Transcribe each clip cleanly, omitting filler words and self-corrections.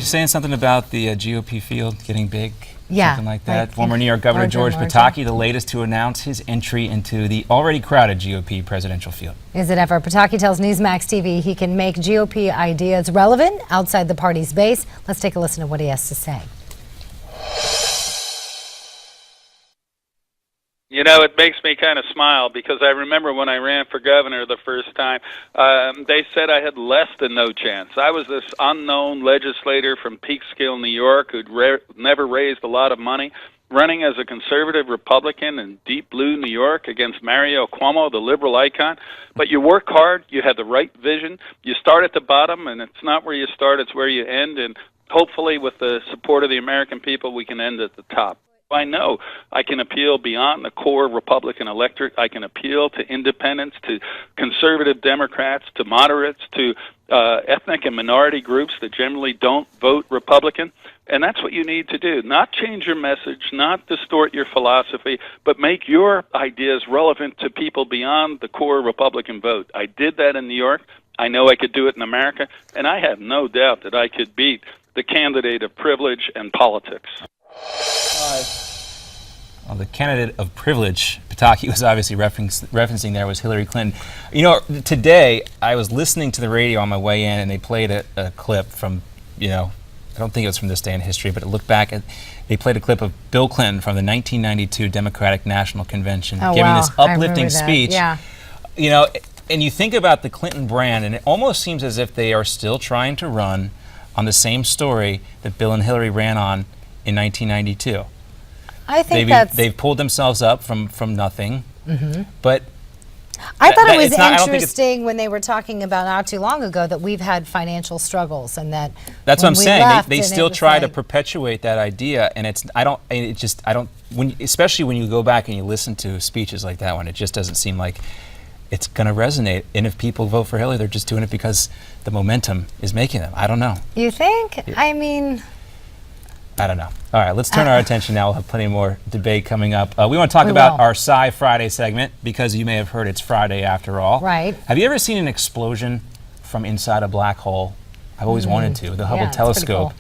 you're saying something about the GOP field getting big? Yeah. Something like that. Former New York Governor George Pataki, the latest to announce his entry into the already crowded GOP presidential field. Is it ever? Pataki tells Newsmax TV he can make GOP ideas relevant outside the party's base. Let's take a listen to what he has to say. You know, it makes me kind of smile because I remember when I ran for governor the first time, they said I had less than no chance. I was this unknown legislator from Peekskill, New York, who'd never raised a lot of money, running as a conservative Republican in deep blue New York against Mario Cuomo, the liberal icon. But you work hard, you had the right vision, you start at the bottom, and it's not where you start, it's where you end, and hopefully with the support of the American people, we can end at the top. I know I can appeal beyond the core Republican electorate. I can appeal to independents, to conservative Democrats, to moderates, to ethnic and minority groups that generally don't vote Republican. And that's what you need to do. Not change your message, not distort your philosophy, but make your ideas relevant to people beyond the core Republican vote. I did that in New York. I know I could do it in America. And I have no doubt that I could beat the candidate of privilege and politics. Well, the candidate of privilege Pataki was obviously referencing there was Hillary Clinton. You know, today I was listening to the radio on my way in, and they played a clip from, you know, I don't think it was from this day in history, but it looked back at, they played a clip of Bill Clinton from the 1992 Democratic National Convention giving this uplifting speech. Yeah. You know, and you think about the Clinton brand, and it almost seems as if they are still trying to run on the same story that Bill and Hillary ran on in 1992. I think they've pulled themselves up from nothing, but I thought it was interesting when they were talking about not too long ago that we've had financial struggles, and that's what I'm saying. They still try to perpetuate that idea, and especially when you go back and you listen to speeches like that one, it just doesn't seem like it's going to resonate. And if people vote for Hillary, they're just doing it because the momentum is making them. I don't know. You think? Yeah. I mean, I don't know. All right, let's turn our attention now. We'll have plenty more debate coming up. We want to talk about our Sci Friday segment, because you may have heard it's Friday after all. Right. Have you ever seen an explosion from inside a black hole? I've always wanted to. The Hubble telescope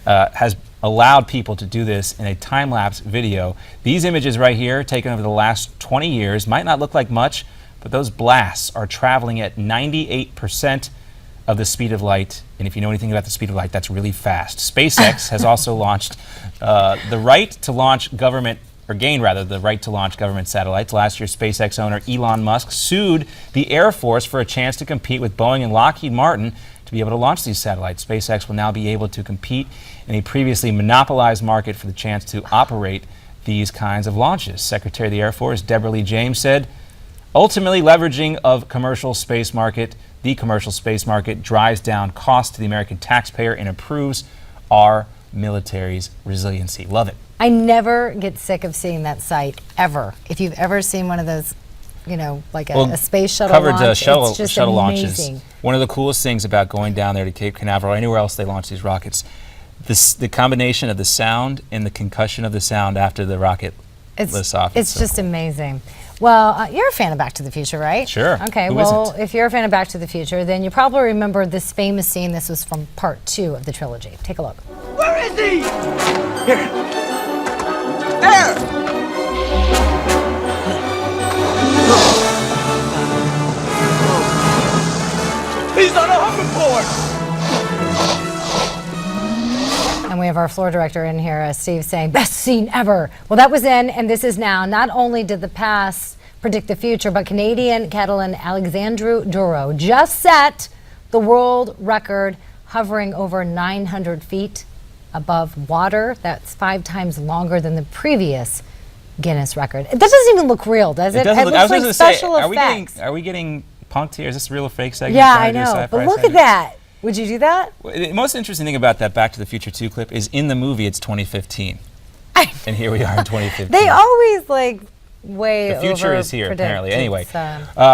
has allowed people to do this in a time-lapse video. These images right here, taken over the last 20 years, might not look like much, but those blasts are traveling at 98% of the speed of light, and if you know anything about the speed of light, that's really fast. SpaceX has also launched the right to launch government, or gained rather, the right to launch government satellites. Last year, SpaceX owner Elon Musk sued the Air Force for a chance to compete with Boeing and Lockheed Martin to be able to launch these satellites. SpaceX will now be able to compete in a previously monopolized market for the chance to operate these kinds of launches. Secretary of the Air Force Deborah Lee James said, ultimately leveraging of the commercial space market drives down costs to the American taxpayer and improves our military's resiliency. Love it. I never get sick of seeing that site, ever. If you've ever seen one of those, you know, like a space shuttle launch, it's just shuttle amazing. Launches. One of the coolest things about going down there to Cape Canaveral or anywhere else they launch these rockets, the combination of the sound and the concussion of the sound after the rocket lifts off. It's just amazing. Well, you're a fan of Back to the Future, right? Sure. Okay, well, if you're a fan of Back to the Future, then you probably remember this famous scene. This was from part 2 of the trilogy. Take a look. Where is he? Here. There! He's on a hoverboard! And we have our floor director in here, Steve, saying, best scene ever. Well, that was then, and this is now. Not only did the past predict the future, but Canadian Catalan Alexandru Duro just set the world record, hovering over 900 feet above water. That's 5 times longer than the previous Guinness record. That doesn't even look real, does it? It looks like special effects. Are we getting punked here? Is this a real or fake segment? Yeah, I know. But look at that. Would you do that? Well, the most interesting thing about that Back to the Future 2 clip is in the movie it's 2015. And here we are in 2015. They always way the future is here, apparently. Anyway,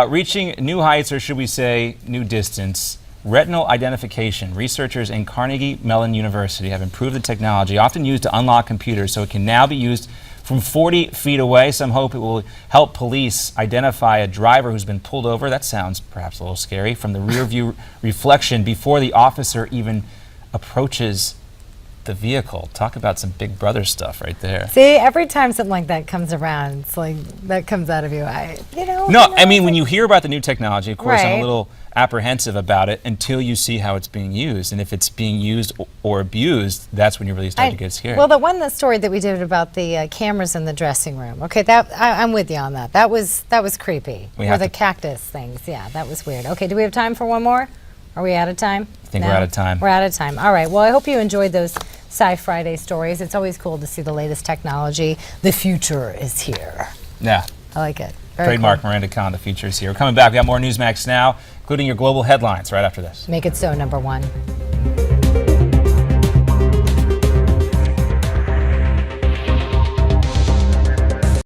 reaching new heights, or should we say new distance. Retinal identification. Researchers in Carnegie Mellon University have improved the technology often used to unlock computers, so it can now be used from 40 feet away. Some hope it will help police identify a driver who's been pulled over. That sounds perhaps a little scary. From the rear view reflection before the officer even approaches the vehicle. Talk about some Big Brother stuff right there. See, every time something like that comes around, it's like that comes out of you. No, I mean, when you hear about the new technology, of course, I'm Right. a little apprehensive about it until you see how it's being used. And if it's being used or abused, that's when you really start to get scared. Well, the story that we did about the cameras in the dressing room. Okay, I'm with you on that. That was creepy. We Or have the to- cactus things. Yeah, that was weird. Okay, do we have time for one more? Are we out of time? I think we're out of time. We're out of time. All right. Well, I hope you enjoyed those Sci Friday stories. It's always cool to see the latest technology. The future is here. Yeah. I like it. Very Trademark cool. Miranda Khan, the features here. We're coming back. We got more Newsmax Now, including your global headlines right after this. Make it so, number one.